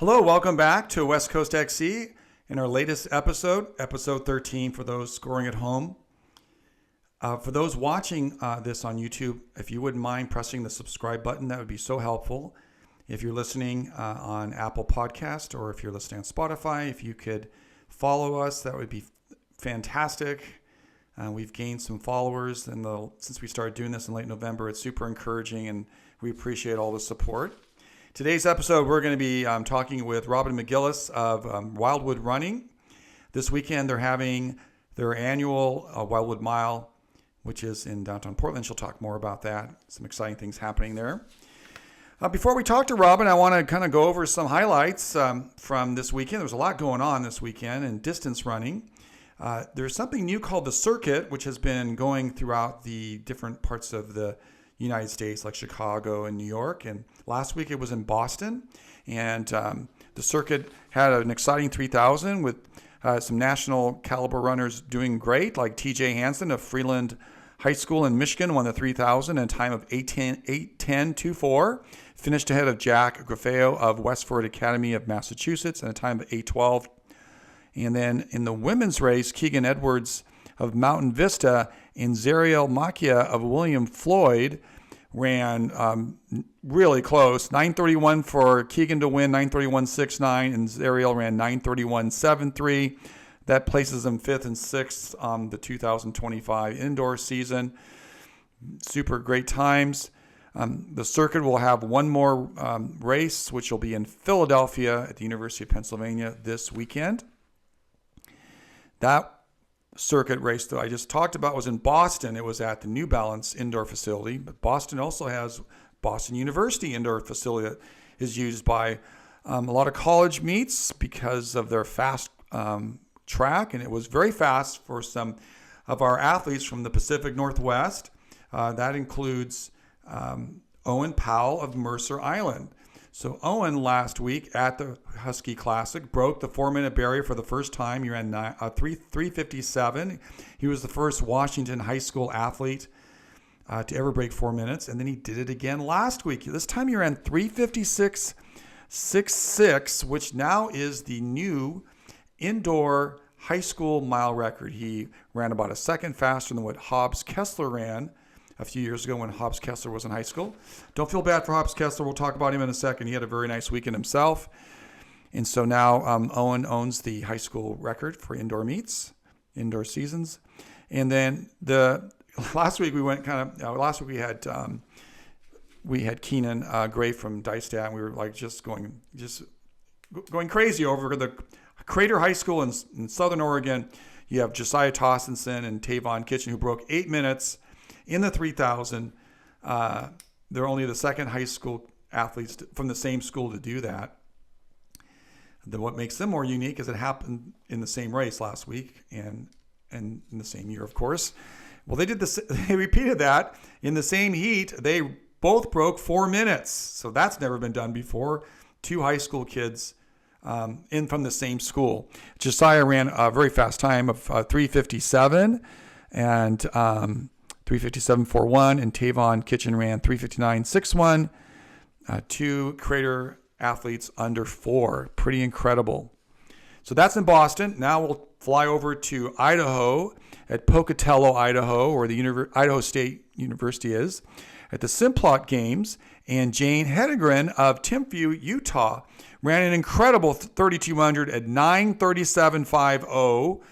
Hello, welcome back to West Coast XC in our latest episode, episode 13 for those scoring at home. For those watching this on YouTube, if you wouldn't mind pressing the subscribe button, that would be so helpful. If you're listening on Apple Podcast or if you're listening on Spotify, if you could follow us, that would be fantastic. We've gained some followers since we started doing this in late November. It's super encouraging and we appreciate all the support. Today's episode, we're going to be talking with Robyn McGillis of Wildwood Running. This weekend, they're having their annual Wildwood Mile, which is in downtown Portland. She'll talk more about that. Some exciting things happening there. Before we talk to Robyn, I want to kind of go over some highlights from this weekend. There was a lot going on this weekend in distance running. There's something new called the Circuit, which has been going throughout the different parts of the United States, like Chicago and New York. And last week it was in Boston. And the Circuit had an exciting 3,000 with some national caliber runners doing great, like TJ Hansen of Freeland High School in Michigan won the 3,000 in a time of 8:10.24. Finished ahead of Jack Graffeo of Westford Academy of Massachusetts in a time of 8:12. And then in the women's race, Keegan Edwards of Mountain Vista and Zariel Makia of William Floyd ran really close. 9:31 for Keegan to win, 9:31.69, and Zariel ran 9:31.73. That places them 5th and 6th on the 2025 indoor season. Super great times. The Circuit will have one more race, which will be in Philadelphia at the University of Pennsylvania this weekend. That Circuit race that I just talked about was in Boston. It was at the New Balance indoor facility, but Boston also has Boston University indoor facility that is used by a lot of college meets because of their fast track, and it was very fast for some of our athletes from the Pacific Northwest. That includes Owen Powell of Mercer Island. So Owen last week at the Husky Classic broke the 4-minute barrier for the first time. He ran 3:57. He was the first Washington high school athlete to ever break 4 minutes, and then he did it again last week. This time he ran 3:56.66, which now is the new indoor high school mile record. He ran about a second faster than what Hobbs Kessler ran a few years ago when Hobbs Kessler was in high school. Don't feel bad for Hobbs Kessler. We'll talk about him in a second. He had a very nice weekend himself. And so now Owen owns the high school record for indoor meets, indoor seasons. And then last week we had Keenan Gray from Dystat, and we were like just going crazy over the Crater High School in Southern Oregon. You have Josiah Tossenson and Tavon Kitchen, who broke 8 minutes in the 3,000. They're only the second high school athletes from the same school to do that. What makes them more unique is it happened in the same race last week and in the same year, of course. Well, they repeated that in the same heat. They both broke 4 minutes. So that's never been done before. Two high school kids in from the same school. Josiah ran a very fast time of 3:57 and 3:57.41, and Tavon Kitchen ran 3:59.61. Two Crater athletes under 4. Pretty incredible. So that's in Boston. Now we'll fly over to Idaho at Pocatello, Idaho, where the Idaho State University is, at the Simplot Games. And Jane Hedegren of Timpview, Utah, ran an incredible 3,200 at 9:37.50.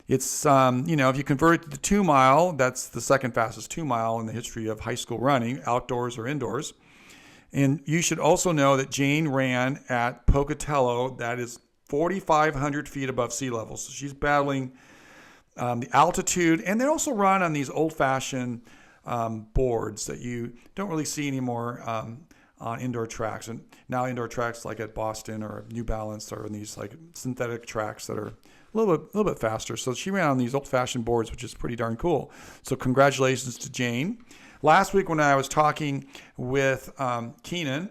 It's, if you convert it to the 2 mile, that's the second fastest 2 mile in the history of high school running, outdoors or indoors. And you should also know that Jane ran at Pocatello, that is 4,500 feet above sea level. So she's battling the altitude. And they also run on these old-fashioned boards that you don't really see anymore on indoor tracks. And now indoor tracks like at Boston or New Balance are in these like synthetic tracks that are a little bit faster. So she ran on these old-fashioned boards, which is pretty darn cool. So congratulations to Jane. Last week when I was talking with Keenan,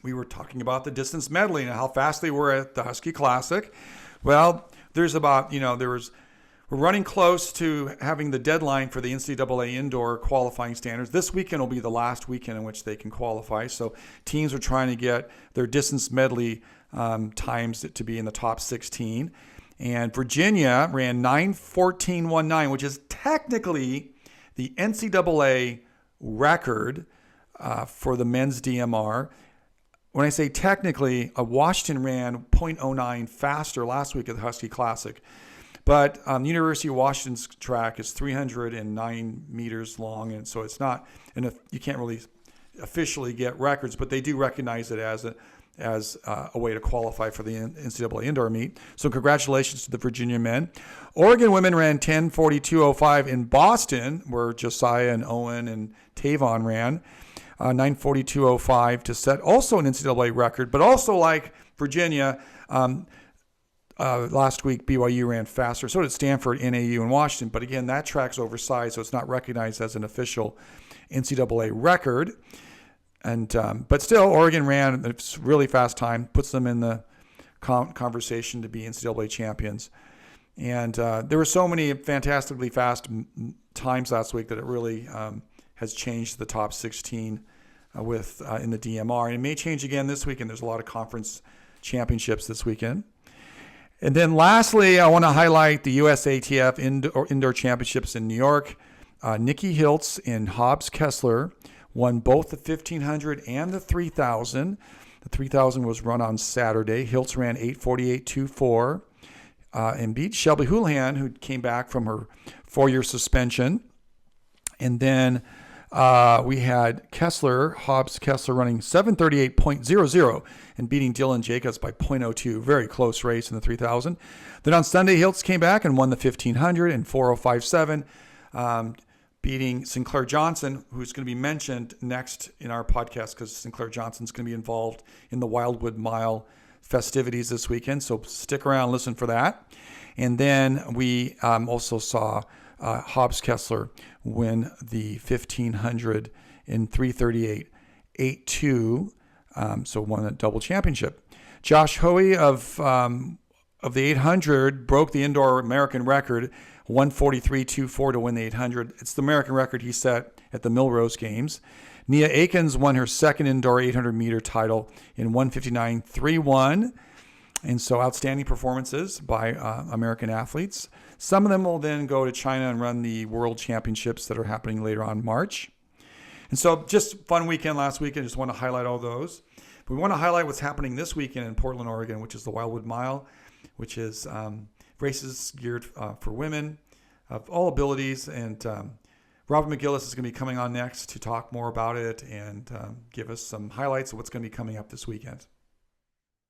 we were talking about the distance medley and how fast they were at the Husky Classic. Well, there's about, we're running close to having the deadline for the NCAA indoor qualifying standards. This weekend will be the last weekend in which they can qualify. So teams are trying to get their distance medley times to be in the top 16. And Virginia ran 9:14.19, which is technically the NCAA record for the men's DMR. When I say technically, Washington ran 0.09 faster last week at the Husky Classic. But University of Washington's track is 309 meters long, and so it's not, and you can't really officially get records, but they do recognize it as a way to qualify for the NCAA indoor meet. So congratulations to the Virginia men. Oregon women ran 10:42.05 in Boston, where Josiah and Owen and Tavon ran 9:42.05 to set also an NCAA record, but also like Virginia, last week BYU ran faster. So did Stanford, NAU, and Washington. But again, that track's oversized, so it's not recognized as an official NCAA record. And but still, Oregon ran a really fast time, puts them in the conversation to be NCAA champions. And there were so many fantastically fast times last week that it really has changed the top 16 in the DMR. And it may change again this weekend. There's a lot of conference championships this weekend. And then lastly, I want to highlight the USATF Indoor Championships in New York. Nikki Hiltz and Hobbs Kessler won both the 1,500 and the 3,000. The 3,000 was run on Saturday. Hiltz ran 8:48.24 and beat Shelby Houlihan, who came back from her 4-year suspension. And then we had Hobbs Kessler running 7:38.00 and beating Dylan Jacobs by 0.02. Very close race in the 3,000. Then on Sunday, Hiltz came back and won the 1,500 in 4:05.7, beating Sinclair Johnson, who's going to be mentioned next in our podcast because Sinclair Johnson's going to be involved in the Wildwood Mile festivities this weekend. So stick around, listen for that. And then we also saw Hobbs Kessler win the 1,500 in 3:38.82, so won a double championship. Josh Hoey of the 800 broke the indoor American record, 1:43.24 to win the 800. It's the American record he set at the Millrose Games. Nia Akins won her second indoor 800-meter title in 1:59.31. And so outstanding performances by American athletes. Some of them will then go to China and run the World Championships that are happening later on March. And so just fun weekend last weekend. Just want to highlight all those. But we want to highlight what's happening this weekend in Portland, Oregon, which is the Wildwood Mile, which is races geared for women of all abilities. And Robyn McGillis is going to be coming on next to talk more about it and give us some highlights of what's going to be coming up this weekend.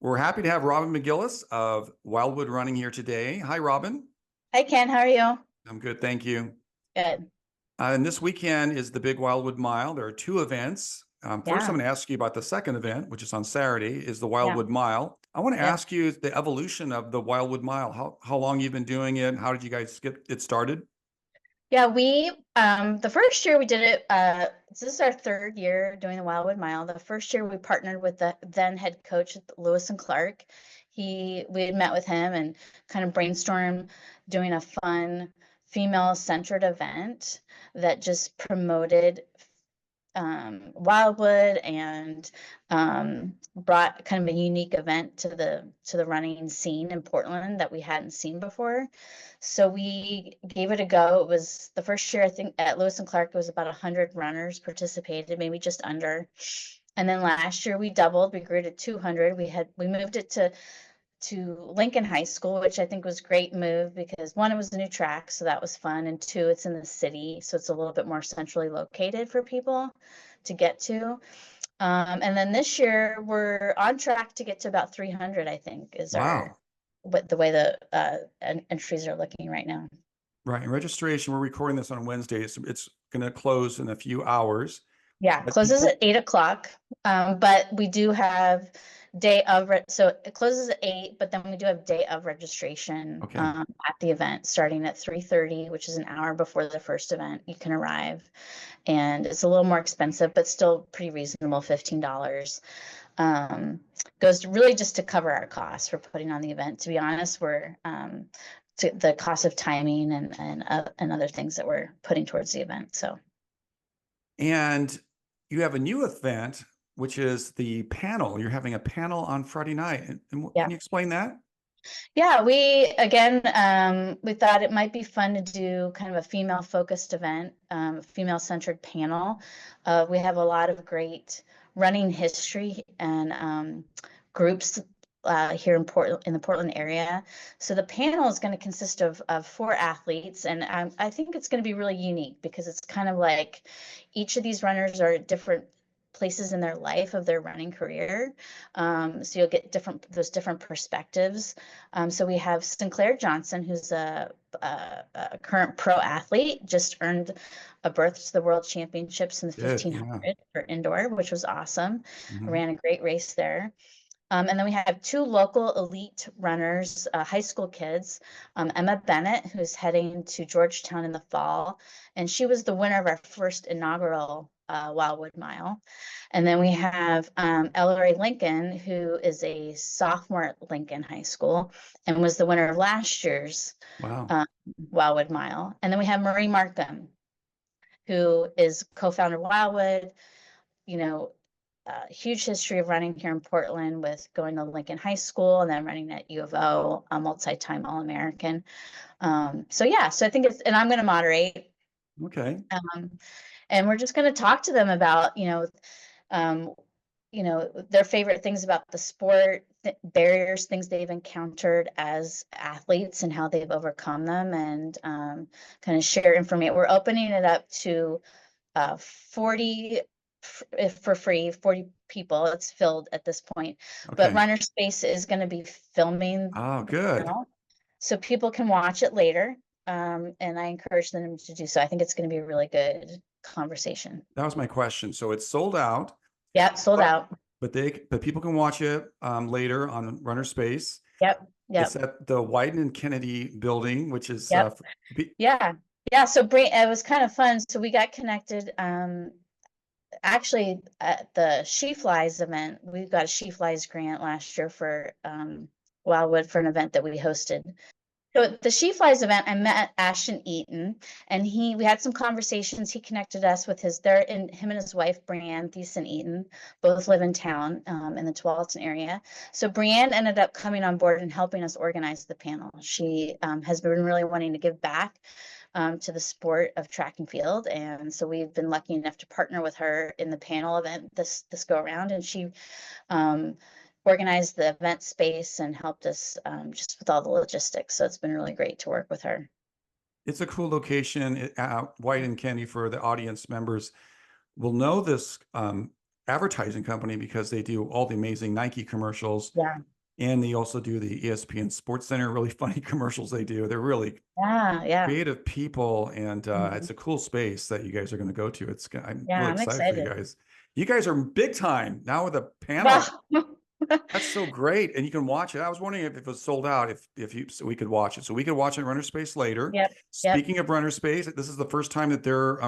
We're happy to have Robyn McGillis of Wildwood Running here today. Hi, Robyn. Hi, Ken. How are you? I'm good, thank you. Good. And this weekend is the Big Wildwood Mile. There are 2 events. First, I'm going to ask you about the second event, which is on Saturday, is the Wildwood Mile. I want to ask you the evolution of the Wildwood Mile. How long you've been doing it? How did you guys get it started? Yeah, we the first year we did it. This is our 3rd year doing the Wildwood Mile. The first year we partnered with the then head coach Lewis and Clark. We had met with him and kind of brainstormed doing a fun female-centered event that just promoted Wildwood and brought kind of a unique event to the running scene in Portland that we hadn't seen before. So we gave it a go. It was the first year, I think, at Lewis and Clark, it was about 100 runners participated, maybe just under. And then last year we doubled. We grew to 200. We moved it to Lincoln High School, which I think was a great move because 1, it was a new track, so that was fun, and 2, it's in the city, so it's a little bit more centrally located for people to get to. And then this year we're on track to get to about 300, I think, is the way the entries are looking right now. Right, and registration, we're recording this on Wednesday. It's going to close in a few hours. Yeah, it closes at 8 o'clock, but we do have so it closes at 8, but then we do have day of registration at the event starting at 3:30, which is an hour before the first event. You can arrive, and it's a little more expensive, but still pretty reasonable, $15. Goes really just to cover our costs for putting on the event. To be honest, we're to the cost of timing and other things that we're putting towards the event. So, and you have a new event which is the panel. You're having a panel on Friday night. And Yeah. can you explain that? Yeah, we thought it might be fun to do kind of a female focused event, female centered panel. We have a lot of great running history and groups here in the Portland area. So the panel is going to consist of 4 athletes, and I think it's going to be really unique because it's kind of like each of these runners are at different places in their life of their running career. So you'll get those different perspectives. So we have Sinclair Johnson, who's a current pro athlete, just earned a berth to the World Championships in the Good, 1500 yeah. for indoor, which was awesome. Mhm. Ran a great race there. And then we have 2 local elite runners, high school kids, Emma Bennett, who's heading to Georgetown in the fall, and she was the winner of our first inaugural Wildwood Mile. And then we have Ellery Lincoln, who is a sophomore at Lincoln High School and was the winner of last year's Wow. Wildwood Mile. And then we have Marie Markham, who is co-founder of Wildwood, you know, huge history of running here in Portland with going to Lincoln High School and then running at U of O, a multi-time All-American. So yeah, so I think and I'm going to moderate. Okay. And we're just going to talk to them about, their favorite things about the sport, barriers, things they've encountered as athletes and how they've overcome them, and kind of share information. We're opening it up to 40 for free, 40 people. It's filled at this point, but Okay. Runner Space is going to be filming Oh, the good. panel, so people can watch it later. And I encourage them to do so. I think it's going to be a really good conversation. That was my question. So it's sold out, Yep, sold but out. but people can watch it later on Runner Space. Yep, It's yep, at the Wyden and Kennedy building, which is yep. Yeah, yeah. So it was kind of fun. So we got connected. Actually, at the She Flies event, we got a She Flies grant last year for Wildwood for an event that we hosted. So at the She Flies event, I met Ashton Eaton, and we had some conversations. He connected us with him and his wife, Brianne Thiessen Eaton, both live in town in the Tualatin area. So Brianne ended up coming on board and helping us organize the panel. She has been really wanting to give back to the sport of track and field, and so we've been lucky enough to partner with her in the panel event this go around, and she organized the event space and helped us just with all the logistics. So it's been really great to work with her. It's a cool location. White and Kennedy, for the audience members, will know this advertising company because they do all the amazing Nike commercials. Yeah. And they also do the ESPN Sports Center, really funny commercials they do. They're really creative people, and it's a cool space that you guys are going to go to. I'm really excited for you guys. You guys are big time now with a panel. That's so great, and you can watch it. I was wondering if it was sold out, so we could watch it. So we could watch it in Runner Space later. Yep. Speaking of Runner Space, this is the first time that they're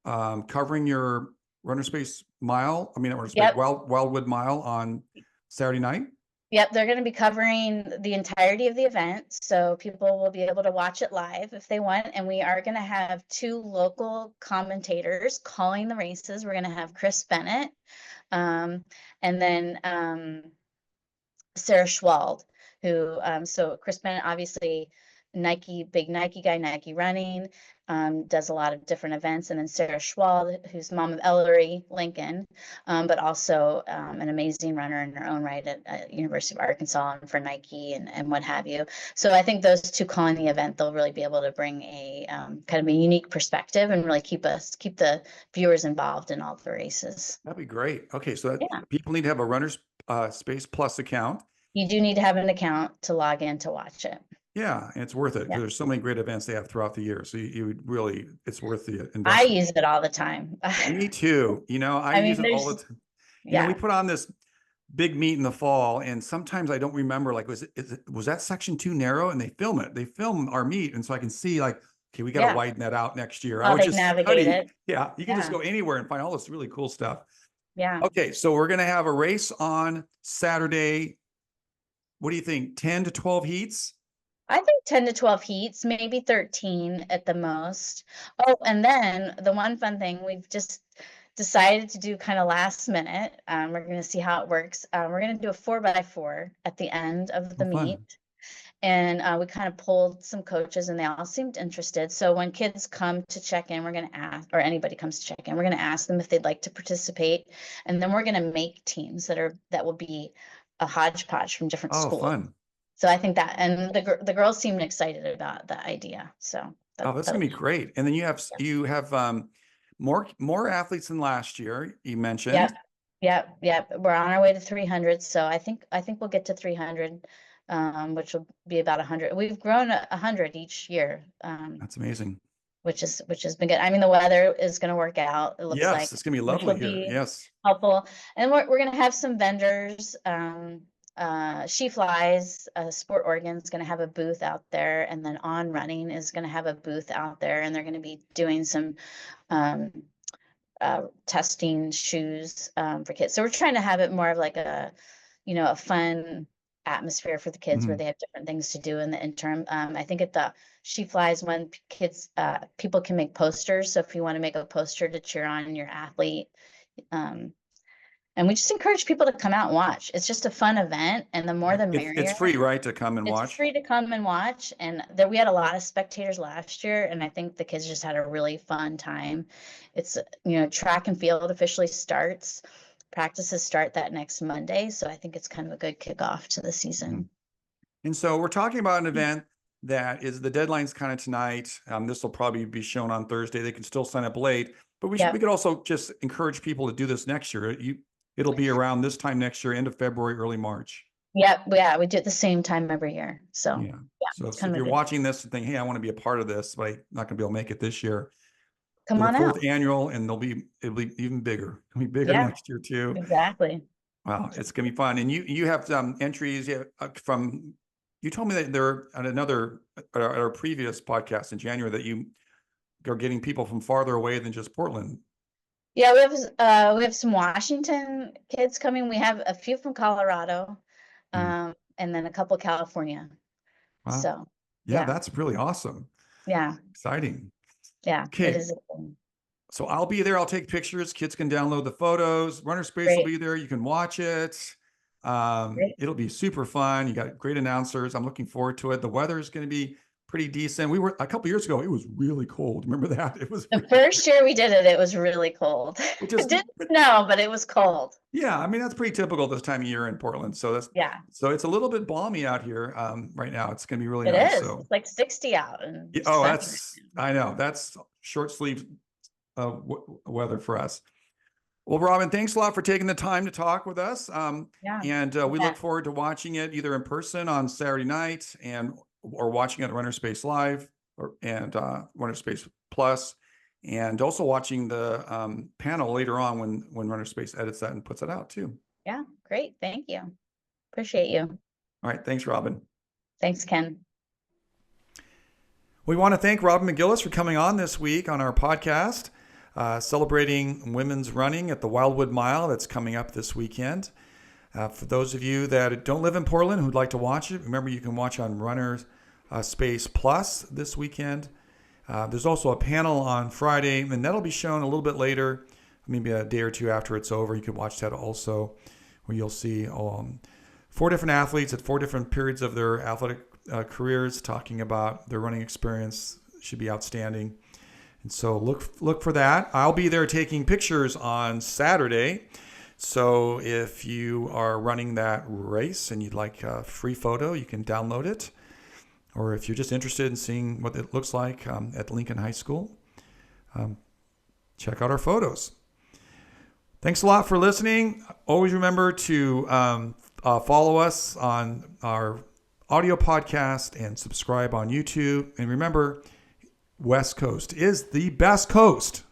covering your Runner Space mile. I mean, Runner Space Wildwood Mile on Saturday night. Yep, they're going to be covering the entirety of the event, so people will be able to watch it live if they want. And we are going to have 2 local commentators calling the races. We're going to have Chris Bennett, and then Sarah Schwald, who so Chris Bennett, obviously big Nike guy, Nike Running, does a lot of different events. And then Sarah Schwald, who's mom of Ellery Lincoln, but also an amazing runner in her own right at University of Arkansas and for Nike and what have you. So I think those 2 calling the event, they'll really be able to bring a kind of a unique perspective and really keep the viewers involved in all the races. That'd be great. Okay, so people need to have a Runner's Space Plus account. You do need to have an account to log in to watch it. Yeah, and it's worth it because there's so many great events they have throughout the year. So you would really, it's worth the investment. I use it all the time. Me too. I use it all the time. We put on this big meet in the fall, and sometimes I don't remember, like, was that section too narrow? And they film it. They film our meet, and so I can see, like, okay, we got to widen that out next year. I would just navigate it. Yeah, you can just go anywhere and find all this really cool stuff. Yeah. Okay, so we're gonna have a race on Saturday. What do you think? 10 to 12 heats? I think 10 to 12 heats, maybe 13 at the most. Oh, and then the one fun thing, we've just decided to do kind of last minute. We're going to see how it works. We're going to do a 4x4 at the end of the Oh, meet. fun. And we kind of pulled some coaches and they all seemed interested. So when kids come to check in, we're going to ask, or anybody comes to check in, we're going to ask them if they'd like to participate. And then we're going to make teams that will be a hodgepodge from different Oh, schools. fun. So I think that, and the girls seemed excited about that idea. So Oh, that's going to be great. And then you have more athletes than last year, you mentioned. Yep. We're on our way to 300. So I think we'll get to 300, which will be about 100. We've grown 100 each year. That's amazing. Which has been good. I mean, the weather is going to work out. It looks like, Yes, it's going to be which lovely will here. be Yes. helpful. And we're going to have some vendors. She Flies, Sport Oregon is going to have a booth out there, and then On Running is going to have a booth out there, and they're going to be doing some testing shoes for kids. So we're trying to have it more of like a fun atmosphere for the kids where they have different things to do in the interim. I think at the She Flies one, kids, people can make posters. So if you want to make a poster to cheer on your athlete, and we just encourage people to come out and watch. It's just a fun event, and the more the merrier. It's free, right, to come and watch? It's free to come and watch, and we had a lot of spectators last year, and I think the kids just had a really fun time. It's, track and field officially starts. Practices start that next Monday, so I think it's kind of a good kickoff to the season. And so we're talking about an event that is, the deadline's kind of tonight. This will probably be shown on Thursday. They can still sign up late, but we could also just encourage people to do this next year. It'll be around this time next year, end of February, early March. Yep. Yeah, we do it the same time every year. So yeah. So if you're watching this and think, hey, I want to be a part of this, but I'm not going to be able to make it this year, come on out. 4th annual, and it'll be even bigger. It'll be bigger next year too. Exactly. Wow, it's gonna be fun. And you have entries from. You told me that there at our previous podcast in January that you are getting people from farther away than just Portland. Yeah, we have some Washington kids coming. We have a few from Colorado, and then a couple California. Wow. So yeah, that's really awesome. Yeah. Exciting. Yeah. Okay. It is. So I'll be there. I'll take pictures. Kids can download the photos. Runner Space will be there. You can watch it. It'll be super fun. You got great announcers. I'm looking forward to it. The weather is going to be pretty decent. We were a couple years ago. It was really cold. Remember that? It was the first year we did it. It was really cold. It didn't snow, but it was cold. Yeah, I mean that's pretty typical this time of year in Portland. So so it's a little bit balmy out here right now. It's going to be really nice. It is. It's like 60 out. I know that's short sleeve weather for us. Well, Robyn, thanks a lot for taking the time to talk with us. And we look forward to watching it either in person on Saturday night or watching it at Runner Space Live and Runner Space Plus, and also watching the panel later on when Runner Space edits that and puts it out too. Yeah, great. Thank you. Appreciate you. All right. Thanks, Robyn. Thanks, Ken. We want to thank Robyn McGillis for coming on this week on our podcast, celebrating women's running at the Wildwood Mile that's coming up this weekend. For those of you that don't live in Portland who'd like to watch it, remember you can watch on Runner Space Plus this weekend. There's also a panel on Friday, and that'll be shown a little bit later, maybe a day or two after it's over. You can watch that also, where you'll see 4 different athletes at 4 different periods of their athletic careers talking about their running experience. Should be outstanding. And so look for that. I'll be there taking pictures on Saturday. So if you are running that race and you'd like a free photo, you can download it. Or if you're just interested in seeing what it looks like at Lincoln High School, check out our photos. Thanks a lot for listening. Always remember to follow us on our audio podcast and subscribe on YouTube. And remember, West Coast is the best coast.